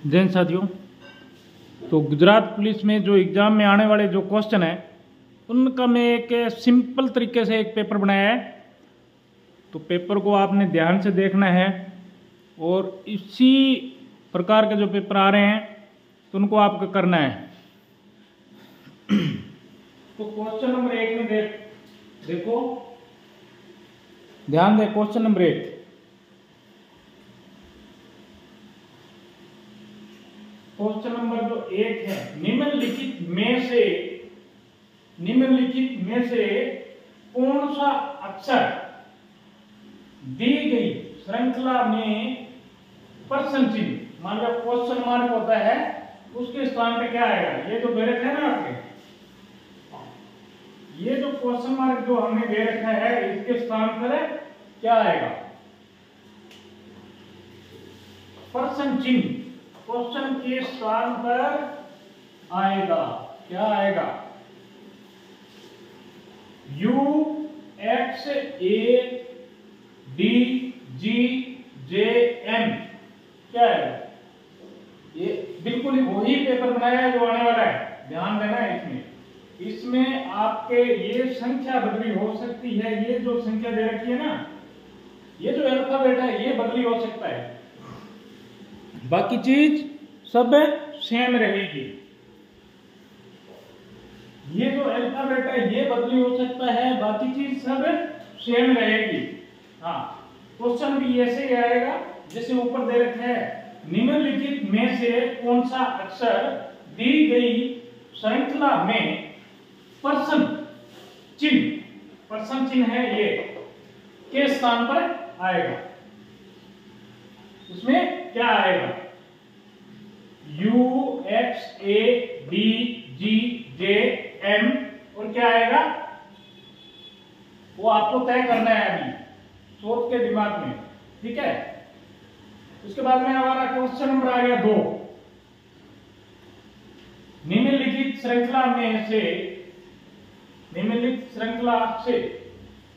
जय हिंद साथियों। तो गुजरात पुलिस में जो एग्ज़ाम में आने वाले जो क्वेश्चन है उनका मैं एक सिंपल तरीके से एक पेपर बनाया है। तो पेपर को आपने ध्यान से देखना है और इसी प्रकार के जो पेपर आ रहे हैं तो उनको आपको करना है। तो क्वेश्चन नंबर 1 में देखो, ध्यान दे। क्वेश्चन नंबर 1, क्वेश्चन नंबर जो 1 है, निम्नलिखित में से कौन सा अक्षर दी गई श्रृंखला में प्रश्न चिन्ह, मान लो क्वेश्चन मार्क होता है उसके स्थान पे क्या आएगा? ये जो दे रखा है ना आपके, ये जो क्वेश्चन मार्क जो हमने दे रखा है इसके स्थान पर क्या आएगा? प्रश्न चिन्ह क्वेश्चन के स्थान पर आएगा। क्या आएगा? U X A D G J M क्या है? ये बिल्कुल ही वही पेपर बनाया है जो आने वाला है, ध्यान देना है। इसमें आपके ये संख्या बदली हो सकती है। ये जो संख्या दे रखी है ना, ये जो अल्फाबेट है ये बदली हो सकता है, बाकी चीज सब सेम रहेगी। ये जो अल्फाबेट है ये बदली हो सकता है, बाकी चीज सब सेम रहेगी। हाँ, क्वेश्चन भी ऐसे ही आएगा जैसे ऊपर दे रखे है, निम्नलिखित में से कौन सा अक्षर दी गई श्रृंखला में प्रश्न चिन्ह है ये के स्थान पर आएगा। उसमें क्या आएगा? U X A D G J M और क्या आएगा वो आपको तय करना है अभी, सोच के दिमाग में, ठीक है। उसके बाद में हमारा क्वेश्चन नंबर आ गया 2, निम्नलिखित श्रृंखला से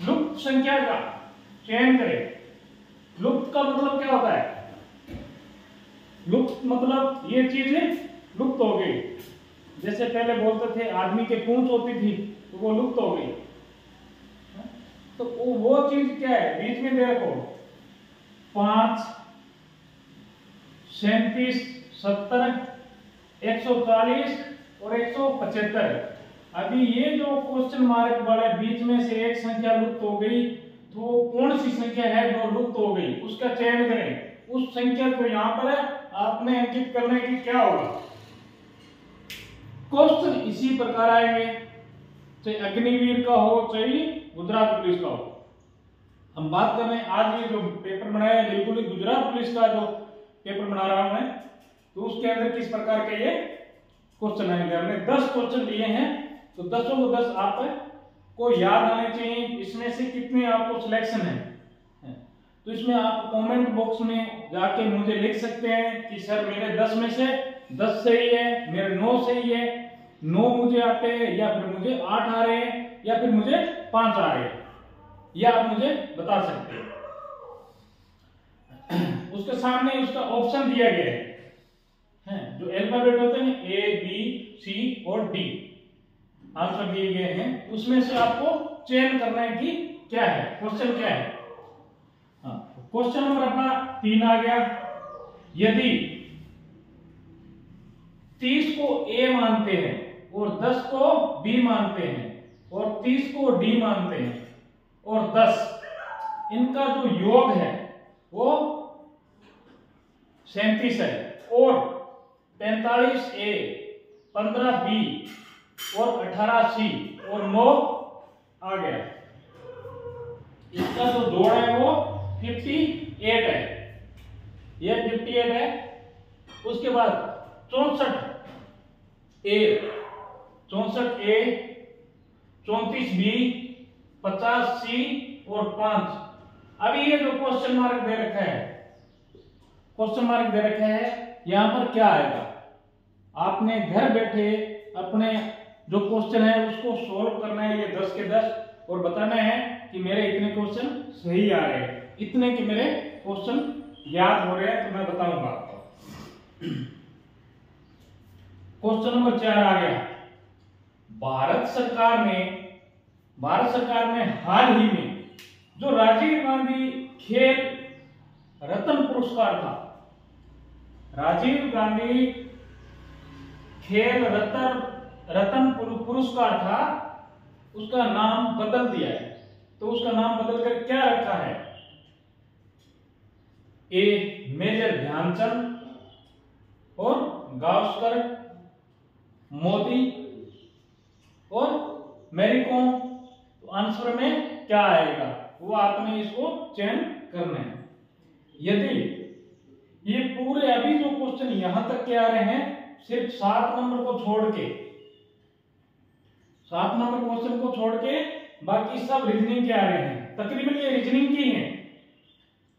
लुप्त संख्या का चयन करें। लुप्त का मतलब क्या होता है? लुप्त मतलब ये चीज लुप्त हो गई। जैसे पहले बोलते थे आदमी के पूंछ होती थी तो वो लुप्त हो गई। तो वो चीज क्या है? बीच में देखो 5, 37, 70, 140 और 175। अभी ये जो क्वेश्चन मार्क वाले बीच में से एक संख्या लुप्त हो गई, तो कौन सी संख्या है जो लुप्त हो गई उसका चयन करें। उस संख्या को यहाँ पर आपने अंकित करने की क्या होगा? क्वेश्चन इसी प्रकार आएंगे, चाहे अग्निवीर का हो चाहे गुजरात पुलिस का हो। हम बात कर रहे हैं आज ये जो पेपर बनाया है बिल्कुल ही गुजरात पुलिस का जो पेपर बना रहा हूं मैं, तो उसके अंदर किस प्रकार के ये क्वेश्चन आएंगे। हमने 10 क्वेश्चन लिए हैं, तो 10 को 10 आपको याद आने चाहिए। इसमें से कितने आपको सिलेक्शन है तो इसमें आप कमेंट बॉक्स में जाके मुझे लिख सकते हैं कि सर मेरे 10 में से 10 सही है, मेरे 9 सही है, 9 मुझे आते हैं, या फिर मुझे 8 आ रहे हैं, या फिर मुझे 5 आ रहे हैं, या आप मुझे बता सकते हैं। उसके सामने उसका ऑप्शन दिया गया है, जो अल्फाबेट होते हैं A B C और D आंसर दिए गए हैं, उसमें से आपको चयन करना है कि क्या है, क्वेश्चन क्या है। हाँ, क्वेश्चन नंबर अपना 3 आ गया। यदि 30 को A मानते हैं और 10 को B मानते हैं और 30 को D मानते हैं और 10 इनका जो योग है वो 37 है और 45A, 15B और 18C और 9 आ गया, इसका जो जोड़ है वो 58 है, ये 58 है। उसके बाद 64A, 34B, 50C और 5। अभी ये जो क्वेश्चन मार्क दे रखा है, यहां पर क्या आएगा? आपने घर बैठे अपने जो क्वेश्चन है उसको सॉल्व करना है, ये 10 के 10, और बताना है कि मेरे इतने क्वेश्चन सही आ रहे हैं, इतने के मेरे क्वेश्चन याद हो रहे हैं, तो मैं बताऊंगा आपको। क्वेश्चन नंबर 4 आ गया। भारत सरकार ने हाल ही में जो राजीव गांधी खेल रत्न पुरस्कार था, राजीव गांधी खेल रत्न पुरस्कार था, उसका नाम बदल दिया है। तो उसका नाम बदलकर क्या रखा है? ए मेजर ध्यानचंद और गावस्कर, मोदी और मैरी कॉम। तो आंसर में क्या आएगा वो आपने इसको चयन करना है। यदि ये पूरे अभी जो क्वेश्चन यहां तक के आ रहे हैं, सिर्फ 7 नंबर को छोड़ के, 7 नंबर क्वेश्चन को छोड़ के बाकी सब रीजनिंग के आ रहे हैं। तकरीबन ये रीजनिंग के हैं,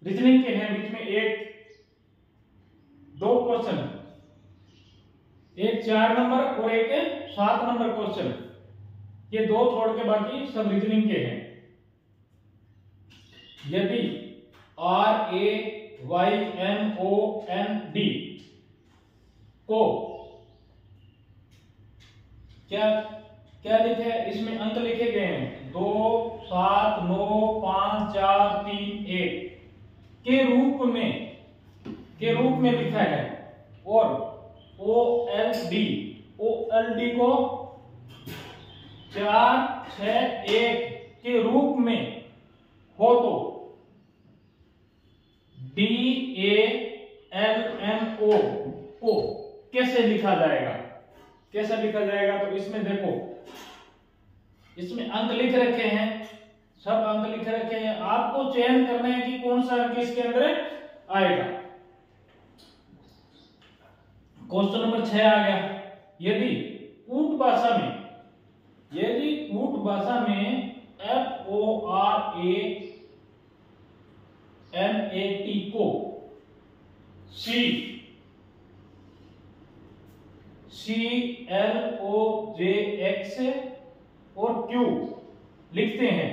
बीच में एक 2 क्वेश्चन, एक 4 नंबर और एक 7 नंबर क्वेश्चन, ये 2 छोड़ के बाकी सब रीजनिंग के हैं। यदि RAYMOND को क्या लिखे है? इसमें अंक लिखे गए हैं 2 7 9 5 4 3 1 के रूप में लिखा है, और OLD को 4 6 1 के रूप में हो तो DALMO को कैसे लिखा जाएगा? तो इसमें देखो, इसमें अंक लिख रखे हैं, सब अंक लिख रखे हैं, आपको चयन करना है कि कौन सा अंक इसके अंदर आएगा। क्वेश्चन नंबर 6 आ गया। यदि कूट भाषा में FORAMAT को CLOJX और Q लिखते हैं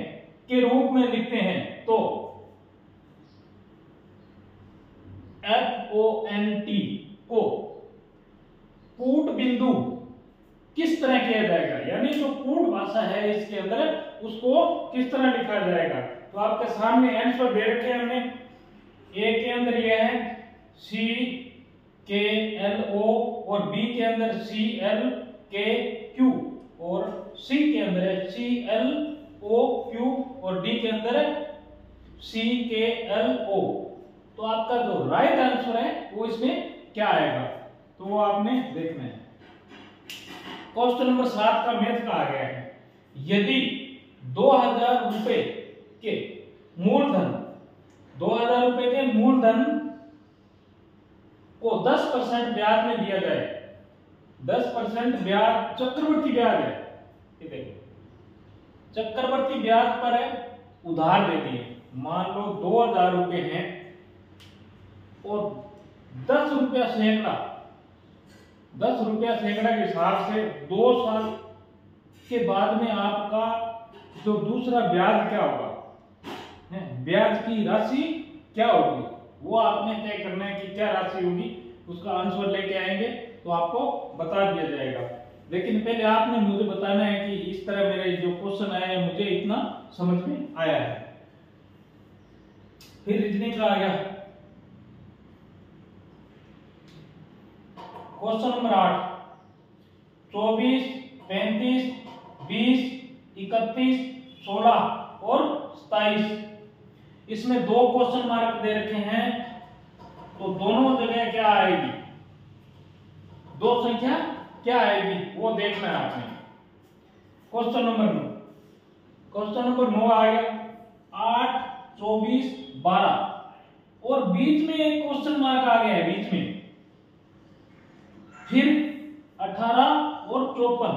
के रूप में लिखते हैं, तो FONT को कूट बिंदु किस तरह किया जाएगा, यानी जो कूट भाषा है इसके अंदर उसको किस तरह लिखा जाएगा। तो आपके सामने आंसर दे रखे हमने। ए के अंदर ये है CKLO और बी के अंदर CLKQ और सी के अंदर है CLOQ और डी के अंदर है CKLO। तो आपका जो राइट आंसर है वो इसमें क्या आएगा, तो वो आपने देखना है। क्वेश्चन नंबर 7 का मैथ का आ गया है। यदि 2000 रुपए के मूलधन को 10% ब्याज में दिया जाए, 10% ब्याज चक्रवृद्धि ब्याज है, ये देखो चक्रवृद्धि ब्याज पर है, उधार दे दिए। मान लो 2000 रुपए हैं और 10 रुपया सैकड़ा के हिसाब से 2 साल के बाद में आपका जो दूसरा ब्याज क्या होगा, ब्याज की राशि क्या होगी, वो आपने तय करना है कि क्या राशि होगी। उसका आंसर लेके आएंगे तो आपको बता दिया जाएगा। लेकिन पहले आपने मुझे बताना है कि इस तरह मेरे जो क्वेश्चन आए हैं मुझे इतना समझ में आया है। फिर रीजनिंग का आ गया। क्वेश्चन नंबर 8, 24 35 20 31 16 और 27, इसमें 2 क्वेश्चन मार्क दे रखे हैं, तो दोनों जगह क्या आएगी, 2 संख्या क्या आएगी वो देखना है आपने। क्वेश्चन नंबर 9 आ गया 8 24 12 और बीच में एक क्वेश्चन मार्क आ गया है बीच में, फिर 18 और 54।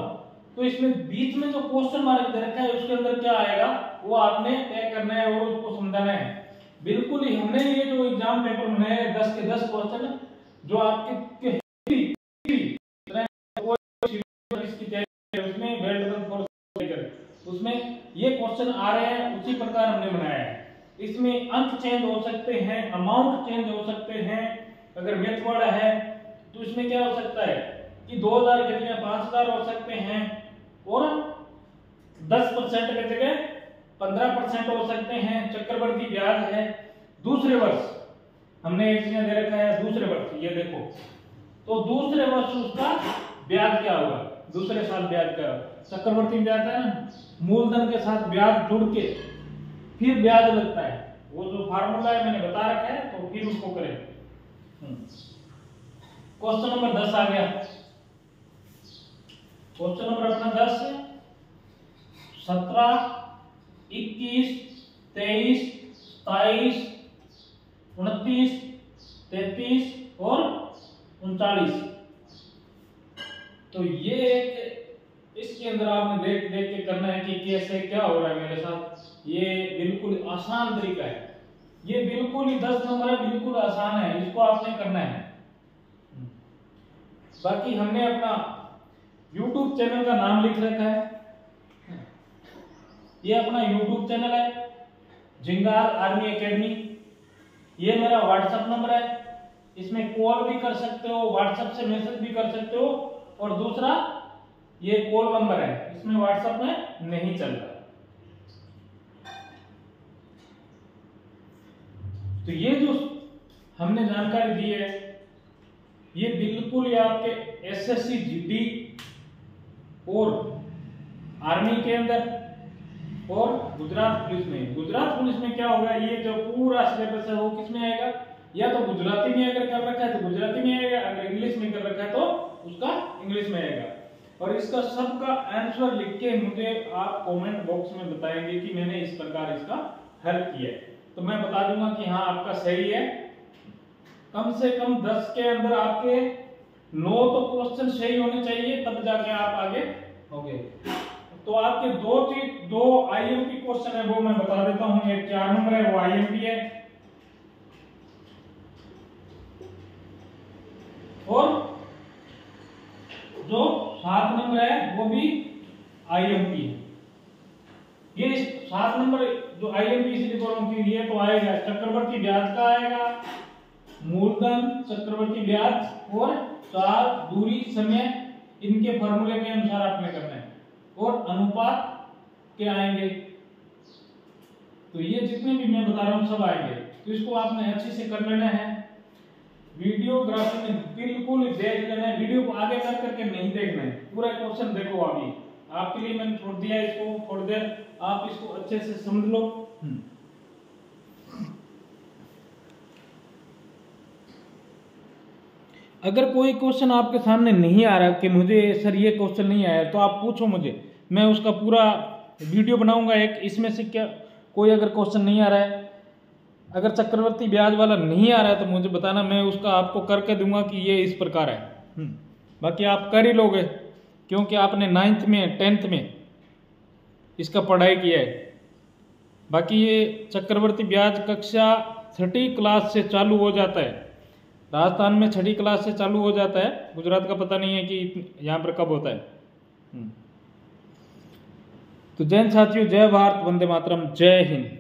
तो इसमें बीच में जो क्वेश्चन मार्क दे रखा है उसके अंदर क्या आएगा वो आपने तय करना है और उसको समझाना है। बिल्कुल ही हमने ये जो एग्जाम पेपर बनाए 10 के 10 क्वेश्चन जो आपके उसमें ये क्वेश्चन आ रहे हैं उसी प्रकार हमने बनाया है। इसमें अंक चेंज हो सकते हैं, अमाउंट चेंज हो सकते हैं, अगर मेथड है तो इसमें क्या हो सकता है कि 2000 की जगह 5000 हो सकते हैं और 10% की जगह 15% हो सकते हैं। चक्रवर्ती ब्याज है दूसरे वर्ष, हमने एक जगह दे रखा है दूसरे वर्ष, ये देखो, तो दूसरे वर्ष उसका ब्याज क्या होगा, दूसरे साल ब्याज क्या होगा। चक्रवर्ती ब्याज है ना, मूलधन के साथ ब्याज जुड़ के फिर ब्याज लगता है, वो जो फार्मूला है मैंने बता रखा है, तो फिर उसको करें। क्वेश्चन नंबर 10 आ गया। क्वेश्चन नंबर अपना 10 है 17, 21, 23, 27, 29, 33 और 39। तो ये एक इसके अंदर आपने देख देख के करना है कि कैसे क्या हो रहा है मेरे साथ। ये बिल्कुल आसान तरीका है, ये बिल्कुल ही 10 नंबर है, बिल्कुल आसान है, इसको आपने करना है। बाकी हमने अपना YouTube चैनल का नाम लिख रखा है, ये अपना YouTube चैनल है जिंगाल आर्मी एकेडमी। ये मेरा व्हाट्सएप नंबर है, इसमें कॉल भी कर सकते हो, व्हाट्सएप से मैसेज भी कर सकते हो, और दूसरा ये कॉल नंबर है, इसमें व्हाट्सएप में नहीं चल रहा। तो ये जो हमने जानकारी दी है ये बिल्कुल ही आपके एसएससी जीडी और आर्मी के अंदर और गुजरात पुलिस में। गुजरात पुलिस में क्या होगा, ये जो पूरा सिलेबस है वो किस में आएगा, या तो गुजराती में अगर कर रखा है तो गुजराती में आएगा, अगर इंग्लिश में कर रखा है तो उसका इंग्लिश में आएगा। और इसका सबका आंसर लिख के मुझे आप कमेंट बॉक्स में बताएंगे कि मैंने इस प्रकार इसका हल किया है, तो मैं बता दूंगा कि हाँ आपका सही है। कम से कम 10 के अंदर आपके 9 तो क्वेश्चन सही होने चाहिए, तब जाके आप आगे होंगे। तो आपके दो आईएमपी क्वेश्चन है वो मैं बता देता हूं। एक 4 नंबर है वो आईएमपी है, और जो 7 नंबर है वो भी आईएमपी है। ये 7 नंबर जो आईएमपी इसलिए बोल रहा हूं कि ये तो आएगा चक्रवर्ती ब्याज का आएगा, मूलधन, चक्रवर्ती ब्याज और चार्ज, दूरी, समय, इनके फॉर्मूले के अनुसार आपने करना है, और अनुपात के आएंगे। तो ये जितने भी मैं बता रहा हूं सब आएंगे, तो इसको आपने अच्छे से कर लेना है। वीडियोग्राफी में बिल्कुल देख लेना है, वीडियो को आगे कर करके नहीं देखना है, पूरा क्वेश्चन देखो। अभी आपके लिए मैंने छोड़ दिया इसको, थोड़ी देर आप इसको अच्छे से समझ लो। अगर कोई क्वेश्चन आपके सामने नहीं आ रहा कि मुझे सर ये क्वेश्चन नहीं आया, तो आप पूछो मुझे, मैं उसका पूरा वीडियो बनाऊंगा एक। इसमें से क्या कोई अगर क्वेश्चन नहीं आ रहा है, अगर चक्रवर्ती ब्याज वाला नहीं आ रहा है तो मुझे बताना, मैं उसका आपको करके दूंगा कि ये इस प्रकार है। बाकी आप कर ही लोगे क्योंकि आपने 9th में 10th में इसका पढ़ाई किया है। बाकी ये चक्रवर्ती ब्याज कक्षा 6ठी क्लास से चालू हो जाता है, राजस्थान में 6ठी क्लास से चालू हो जाता है, गुजरात का पता नहीं है कि यहाँ पर कब होता है। तो जय हिंद साथियों, जय भारत, वंदे मातरम, जय हिंद।